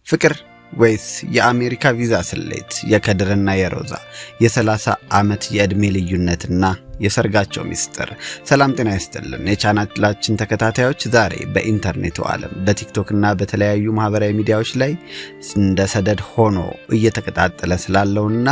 ፍቅር ወይስ የአሜሪካ ቪዛ ስሌት? የከድርና የሮዛ የ30 ዓመት የዕድሜ ልዩነትና የሰርጋቸው ሚስጥር። ሰላም ጤና ይስጥልን የቻናላችን ተከታታዮች፣ ዛሬ በኢንተርኔቱ ዓለም በቲክቶክና በተለያዩ ማህበራዊ ሚዲያዎች ላይ እንደ ሰደድ ሆኖ እየተቀጣጠለ ስላለውና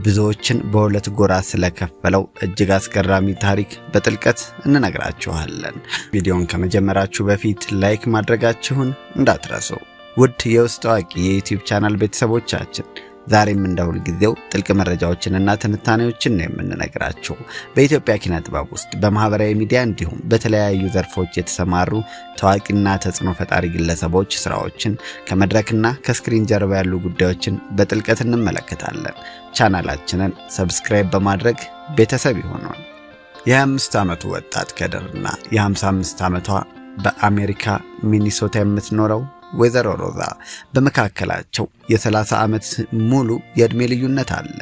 ብዙዎችን በሁለት ጎራ ስለከፈለው እጅግ አስገራሚ ታሪክ በጥልቀት እንነግራችኋለን። ቪዲዮን ከመጀመራችሁ በፊት ላይክ ማድረጋችሁን እንዳትረሱ። ውድ የውስጥ አዋቂ የዩቲዩብ ቻናል ቤተሰቦቻችን፣ ዛሬም እንደሁል ጊዜው ጥልቅ መረጃዎችንና ትንታኔዎችን ነው የምንነግራችሁ። በኢትዮጵያ ኪነ ጥበብ ውስጥ በማህበራዊ ሚዲያ እንዲሁም በተለያዩ ዘርፎች የተሰማሩ ታዋቂና ተጽዕኖ ፈጣሪ ግለሰቦች ስራዎችን ከመድረክና ከስክሪን ጀርባ ያሉ ጉዳዮችን በጥልቀት እንመለከታለን። ቻናላችንን ሰብስክራይብ በማድረግ ቤተሰብ ይሁኑ። የ25 ዓመቱ ወጣት ከድርና የ55 ዓመቷ በአሜሪካ ሚኒሶታ የምትኖረው ወይዘሮ ሮዛ በመካከላቸው የ30 ዓመት ሙሉ የዕድሜ ልዩነት አለ።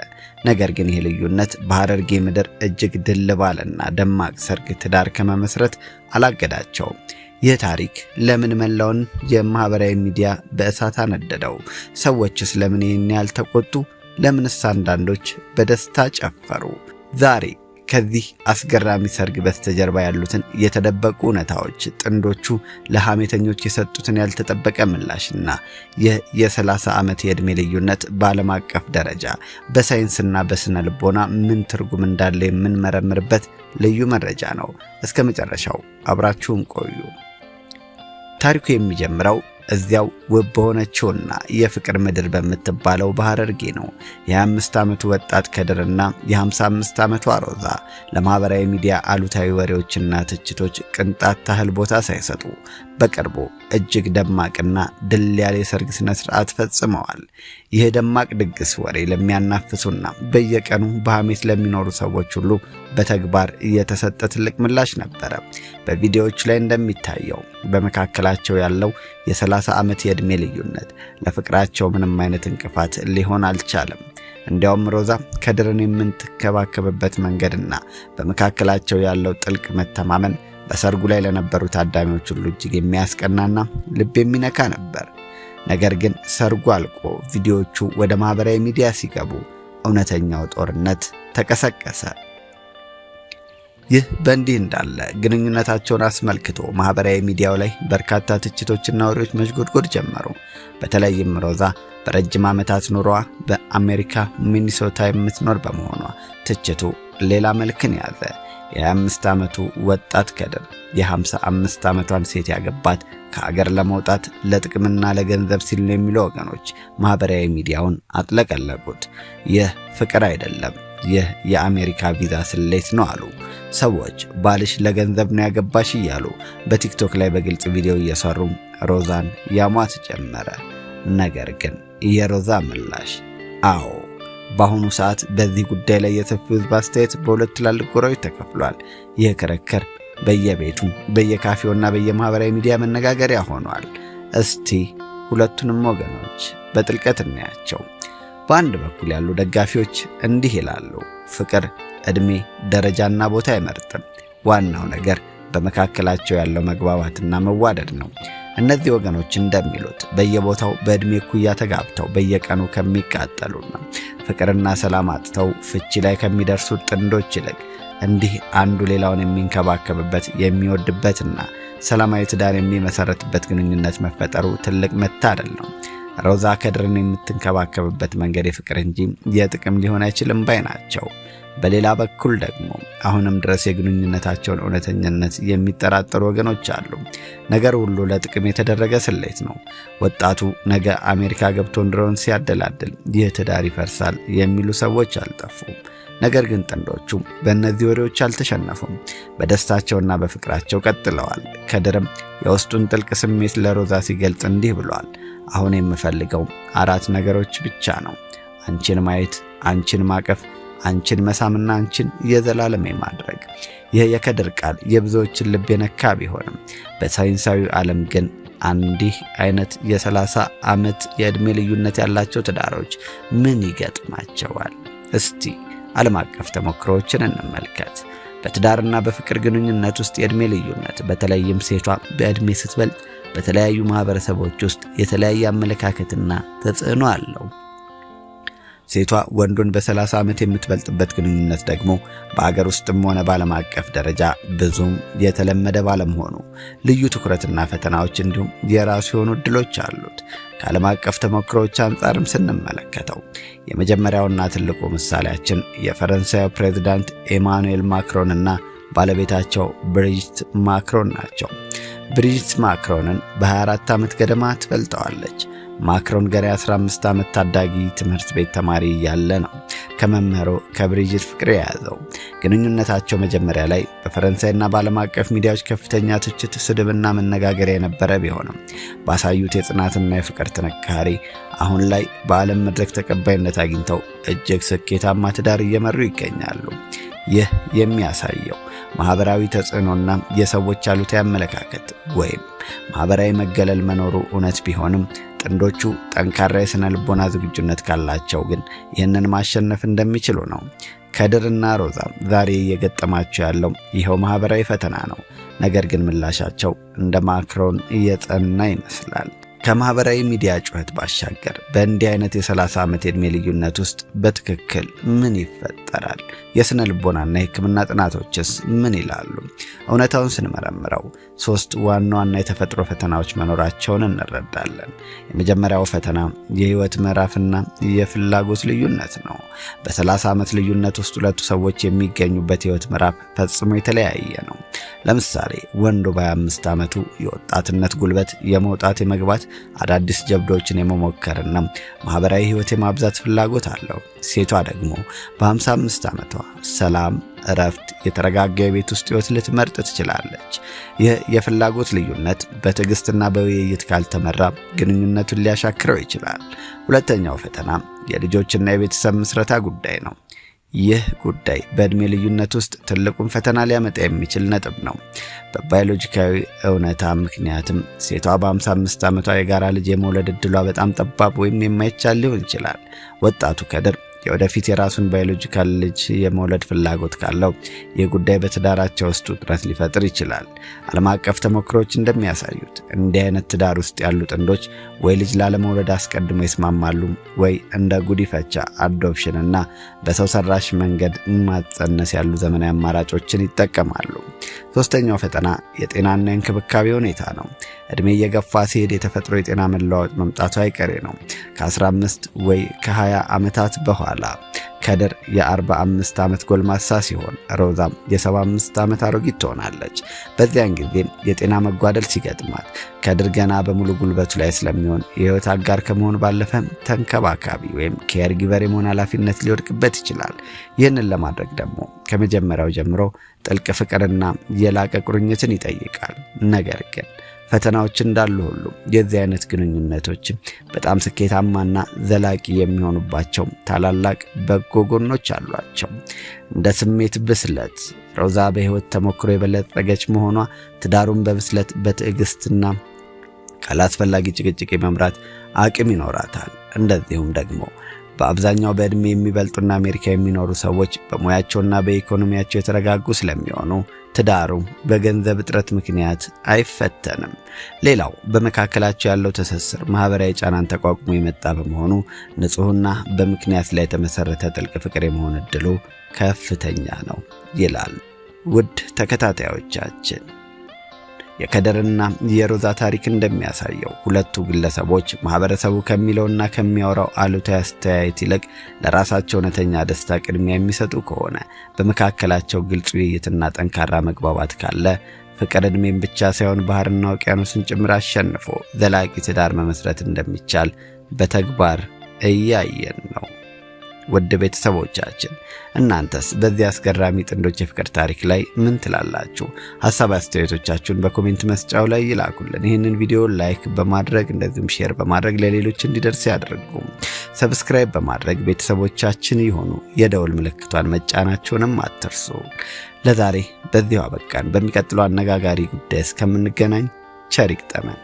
ነገር ግን ይህ ልዩነት በሐረርጌ ምድር እጅግ ድል ባለና ደማቅ ሰርግ ትዳር ከመመስረት አላገዳቸውም። ይህ ታሪክ ለምን መላውን የማህበራዊ ሚዲያ በእሳት አነደደው? ሰዎችስ ለምን ይህን ያህል ተቆጡ? ለምንስ አንዳንዶች በደስታ ጨፈሩ? ዛሬ ከዚህ አስገራሚ ሰርግ በስተጀርባ ያሉትን የተደበቁ እውነታዎች፣ ጥንዶቹ ለሐሜተኞች የሰጡትን ያልተጠበቀ ምላሽና የ30 ዓመት የዕድሜ ልዩነት በዓለም አቀፍ ደረጃ በሳይንስና በስነ ልቦና ምን ትርጉም እንዳለ የምንመረምርበት ልዩ መረጃ ነው። እስከ መጨረሻው አብራችሁን ቆዩ። ታሪኩ የሚጀምረው እዚያው ውብ በሆነችውና የፍቅር ምድር በምትባለው በሐረርጌ ነው። የ25 ዓመቱ ወጣት ከድርና የ55 ዓመቷ ሮዛ ለማህበራዊ ሚዲያ አሉታዊ ወሬዎችና ትችቶች ቅንጣት ታህል ቦታ ሳይሰጡ በቅርቡ እጅግ ደማቅና ድል ያለ የሰርግ ስነ ስርዓት ፈጽመዋል። ይህ ደማቅ ድግስ ወሬ ለሚያናፍሱና በየቀኑ በሐሜት ለሚኖሩ ሰዎች ሁሉ በተግባር እየተሰጠ ትልቅ ምላሽ ነበረ። በቪዲዮዎች ላይ እንደሚታየው በመካከላቸው ያለው የ30 ዓመት የዕድሜ ልዩነት ለፍቅራቸው ምንም አይነት እንቅፋት ሊሆን አልቻለም። እንዲያውም ሮዛ ከድርን የምትከባከብበት መንገድና በመካከላቸው ያለው ጥልቅ መተማመን በሰርጉ ላይ ለነበሩ ታዳሚዎች ሁሉ እጅግ የሚያስቀናና ልብ የሚነካ ነበር። ነገር ግን ሰርጉ አልቆ ቪዲዮዎቹ ወደ ማህበራዊ ሚዲያ ሲገቡ እውነተኛው ጦርነት ተቀሰቀሰ። ይህ በእንዲህ እንዳለ ግንኙነታቸውን አስመልክቶ ማህበራዊ ሚዲያው ላይ በርካታ ትችቶችና ወሬዎች መሽጎድጎድ ጀመሩ። በተለይም ሮዛ በረጅም ዓመታት ኑሯ በአሜሪካ ሚኒሶታ የምትኖር በመሆኗ ትችቱ ሌላ መልክን ያዘ። የ25 ዓመቱ ወጣት ከድር የ55 ዓመቷን ሴት ያገባት ከአገር ለመውጣት ለጥቅምና ለገንዘብ ሲል ነው የሚሉ ወገኖች ማህበራዊ ሚዲያውን አጥለቀለቁት። ይህ ፍቅር አይደለም፣ ይህ የአሜሪካ ቪዛ ስሌት ነው አሉ። ሰዎች ባልሽ ለገንዘብ ነው ያገባሽ እያሉ በቲክቶክ ላይ በግልጽ ቪዲዮ እየሰሩ ሮዛን ያሟት ጀመረ። ነገር ግን የሮዛ ምላሽ አዎ። በአሁኑ ሰዓት በዚህ ጉዳይ ላይ የሰፊው ሕዝብ አስተያየት በሁለት ትላልቅ ጎራዎች ተከፍሏል። ይህ ክርክር በየቤቱ በየካፌውና በየማህበራዊ ሚዲያ መነጋገሪያ ሆኗል። እስቲ ሁለቱንም ወገኖች በጥልቀት እናያቸው። በአንድ በኩል ያሉ ደጋፊዎች እንዲህ ይላሉ፣ ፍቅር ዕድሜ፣ ደረጃና ቦታ አይመርጥም። ዋናው ነገር በመካከላቸው ያለው መግባባትና መዋደድ ነው። እነዚህ ወገኖች እንደሚሉት በየቦታው በዕድሜ እኩያ ተጋብተው በየቀኑ ከሚቃጠሉና ፍቅርና ሰላም አጥተው ፍቺ ላይ ከሚደርሱ ጥንዶች ይልቅ እንዲህ አንዱ ሌላውን የሚንከባከብበት የሚወድበትና ሰላማዊ ትዳር የሚመሰረትበት ግንኙነት መፈጠሩ ትልቅ መታደል ነው። ሮዛ ከድርን የምትንከባከብበት መንገድ የፍቅር እንጂ የጥቅም ሊሆን አይችልም ባይ ናቸው። በሌላ በኩል ደግሞ አሁንም ድረስ የግንኙነታቸውን እውነተኝነት የሚጠራጠሩ ወገኖች አሉ። ነገር ሁሉ ለጥቅም የተደረገ ስሌት ነው። ወጣቱ ነገ አሜሪካ ገብቶ ኑሮውን ሲያደላድል ይህ ትዳር ይፈርሳል የሚሉ ሰዎች አልጠፉም። ነገር ግን ጥንዶቹ በእነዚህ ወሬዎች አልተሸነፉም። በደስታቸውና በፍቅራቸው ቀጥለዋል። ከድርም የውስጡን ጥልቅ ስሜት ለሮዛ ሲገልጽ እንዲህ ብሏል፣ አሁን የምፈልገው 4 ነገሮች ብቻ ነው። አንቺን ማየት፣ አንቺን ማቀፍ፣ አንቺን መሳምና አንቺን የዘላለም ማድረግ። ይህ የከድር ቃል የብዙዎችን ልብ የነካ ቢሆንም በሳይንሳዊ ዓለም ግን እንዲህ አይነት የ30 ዓመት የዕድሜ ልዩነት ያላቸው ትዳሮች ምን ይገጥማቸዋል? እስቲ ዓለም አቀፍ ተሞክሮዎችን እንመልከት። በትዳርና በፍቅር ግንኙነት ውስጥ የዕድሜ ልዩነት በተለይም ሴቷ በዕድሜ ስትበልጥ በተለያዩ ማህበረሰቦች ውስጥ የተለያየ አመለካከትና ተጽዕኖ አለው። ሴቷ ወንዱን በ30 ዓመት የምትበልጥበት ግንኙነት ደግሞ በአገር ውስጥም ሆነ በዓለም አቀፍ ደረጃ ብዙም የተለመደ ባለመሆኑ ልዩ ትኩረትና ፈተናዎች እንዲሁም የራሱ የሆኑ ዕድሎች አሉት። ከዓለም አቀፍ ተሞክሮዎች አንጻርም ስንመለከተው የመጀመሪያውና ትልቁ ምሳሌያችን የፈረንሳዩ ፕሬዝዳንት ኤማኑኤል ማክሮን እና ባለቤታቸው ብሪጅት ማክሮን ናቸው። ብሪጅት ማክሮንን በ24 ዓመት ገደማ ትበልጠዋለች። ማክሮን ገና 15 ዓመት ታዳጊ ትምህርት ቤት ተማሪ ያለ ነው ከመምህሩ ከብሪጅት ፍቅር የያዘው። ግንኙነታቸው መጀመሪያ ላይ በፈረንሳይና በዓለም አቀፍ ሚዲያዎች ከፍተኛ ትችት፣ ስድብና መነጋገሪያ የነበረ ቢሆንም ባሳዩት የጽናትና የፍቅር ጥንካሬ አሁን ላይ በዓለም መድረክ ተቀባይነት አግኝተው እጅግ ስኬታማ ትዳር እየመሩ ይገኛሉ። ይህ የሚያሳየው ማህበራዊ ተጽዕኖና የሰዎች አሉታዊ አመለካከት ወይም ማህበራዊ መገለል መኖሩ እውነት ቢሆንም ጥንዶቹ ጠንካራ የሥነ ልቦና ዝግጁነት ካላቸው ግን ይህንን ማሸነፍ እንደሚችሉ ነው። ከድርና ሮዛ ዛሬ እየገጠማቸው ያለው ይኸው ማህበራዊ ፈተና ነው። ነገር ግን ምላሻቸው እንደ ማክሮን እየጸና ይመስላል። ከማህበራዊ ሚዲያ ጩኸት ባሻገር በእንዲህ አይነት የ30 ዓመት የዕድሜ ልዩነት ውስጥ በትክክል ምን ይፈጠራል? የሥነ ልቦናና የሕክምና ጥናቶችስ ምን ይላሉ? እውነታውን ስንመረምረው 3 ዋና ዋና የተፈጥሮ ፈተናዎች መኖራቸውን እንረዳለን። የመጀመሪያው ፈተና የህይወት ምዕራፍና የፍላጎት ልዩነት ነው። በ30 ዓመት ልዩነት ውስጥ ሁለቱ ሰዎች የሚገኙበት የህይወት ምዕራፍ ፈጽሞ የተለያየ ነው። ለምሳሌ ወንዱ በ25 ዓመቱ የወጣትነት ጉልበት፣ የመውጣት የመግባት አዳዲስ ጀብዶችን የመሞከርና ማህበራዊ ህይወት የማብዛት ፍላጎት አለው። ሴቷ ደግሞ በ55 ዓመቷ ሰላም፣ እረፍት፣ የተረጋጋ የቤት ውስጥ ህይወት ልትመርጥ ትችላለች። ይህ የፍላጎት ልዩነት በትዕግስትና በውይይት ካልተመራ ግንኙነቱን ሊያሻክረው ይችላል። ሁለተኛው ፈተና የልጆችና የቤተሰብ ምስረታ ጉዳይ ነው። ይህ ጉዳይ በዕድሜ ልዩነት ውስጥ ትልቁን ፈተና ሊያመጣ የሚችል ነጥብ ነው። በባዮሎጂካዊ እውነታ ምክንያትም ሴቷ በ55 ዓመቷ የጋራ ልጅ የመውለድ ዕድሏ በጣም ጠባብ ወይም የማይቻል ሊሆን ይችላል። ወጣቱ ከድር የወደፊት የራሱን ባዮሎጂካል ልጅ የመውለድ ፍላጎት ካለው ይህ ጉዳይ በትዳራቸው ውስጥ ውጥረት ሊፈጥር ይችላል። ዓለም አቀፍ ተሞክሮች እንደሚያሳዩት እንዲህ አይነት ትዳር ውስጥ ያሉ ጥንዶች ወይ ልጅ ላለመውለድ አስቀድሞ ይስማማሉ ወይ እንደ ጉዲፈቻ፣ አዶፕሽን እና በሰው ሰራሽ መንገድ ማጸነስ ያሉ ዘመናዊ አማራጮችን ይጠቀማሉ። ሶስተኛው ፈተና የጤናና የእንክብካቤ ሁኔታ ነው። ዕድሜ እየገፋ ሲሄድ የተፈጥሮ የጤና መለዋወጥ መምጣቱ አይቀሬ ነው። ከ15 ወይ ከ20 ዓመታት በኋላ ከድር የ45 ዓመት ጎልማሳ ሲሆን ሮዛም የ75 ዓመት አሮጊት ትሆናለች። በዚያን ጊዜ የጤና መጓደል ሲገጥማት ከድር ገና በሙሉ ጉልበቱ ላይ ስለሚሆን የህይወት አጋር ከመሆን ባለፈ ተንከባካቢ ወይም ኬር ጊቨር የመሆን ኃላፊነት ሊወድቅበት ይችላል። ይህንን ለማድረግ ደግሞ ከመጀመሪያው ጀምሮ ጥልቅ ፍቅርና የላቀ ቁርኝትን ይጠይቃል። ነገር ግን ፈተናዎች እንዳሉ ሁሉ የዚህ አይነት ግንኙነቶች በጣም ስኬታማና ዘላቂ የሚሆኑባቸው ታላላቅ በጎ ጎኖች አሏቸው። እንደ ስሜት ብስለት ሮዛ በህይወት ተሞክሮ የበለጸገች መሆኗ ትዳሩን በብስለት በትዕግስትና ካላስፈላጊ ጭቅጭቅ የመምራት አቅም ይኖራታል። እንደዚሁም ደግሞ በአብዛኛው በዕድሜ የሚበልጡና አሜሪካ የሚኖሩ ሰዎች በሙያቸውና በኢኮኖሚያቸው የተረጋጉ ስለሚሆኑ ትዳሩ በገንዘብ እጥረት ምክንያት አይፈተንም። ሌላው በመካከላቸው ያለው ትስስር ማህበራዊ ጫናን ተቋቁሞ የመጣ በመሆኑ ንጹህና በምክንያት ላይ የተመሰረተ ጥልቅ ፍቅር የመሆን ዕድሉ ከፍተኛ ነው ይላል። ውድ ተከታታዮቻችን የከድርና የሮዛ ታሪክ እንደሚያሳየው ሁለቱ ግለሰቦች ማህበረሰቡ ከሚለውና ከሚያወራው አሉታዊ አስተያየት ይልቅ ለራሳቸው እውነተኛ ደስታ ቅድሚያ የሚሰጡ ከሆነ በመካከላቸው ግልጽ ውይይትና ጠንካራ መግባባት ካለ ፍቅር ዕድሜን ብቻ ሳይሆን ባህርና ውቅያኖስን ጭምር አሸንፎ ዘላቂ ትዳር መመስረት እንደሚቻል በተግባር እያየን ነው። ውድ ቤተሰቦቻችን እናንተስ በዚህ አስገራሚ ጥንዶች የፍቅር ታሪክ ላይ ምን ትላላችሁ? ሐሳብ አስተያየቶቻችሁን በኮሜንት መስጫው ላይ ይላኩልን። ይህንን ቪዲዮ ላይክ በማድረግ እንደዚሁም ሼር በማድረግ ለሌሎች እንዲደርስ ያድርጉ። ሰብስክራይብ በማድረግ ቤተሰቦቻችን ይሁኑ። የደወል ምልክቷን መጫናችሁንም አትርሱ። ለዛሬ በዚሁ አበቃን። በሚቀጥለው አነጋጋሪ ጉዳይ እስከምንገናኝ ቸር ይግጠመን።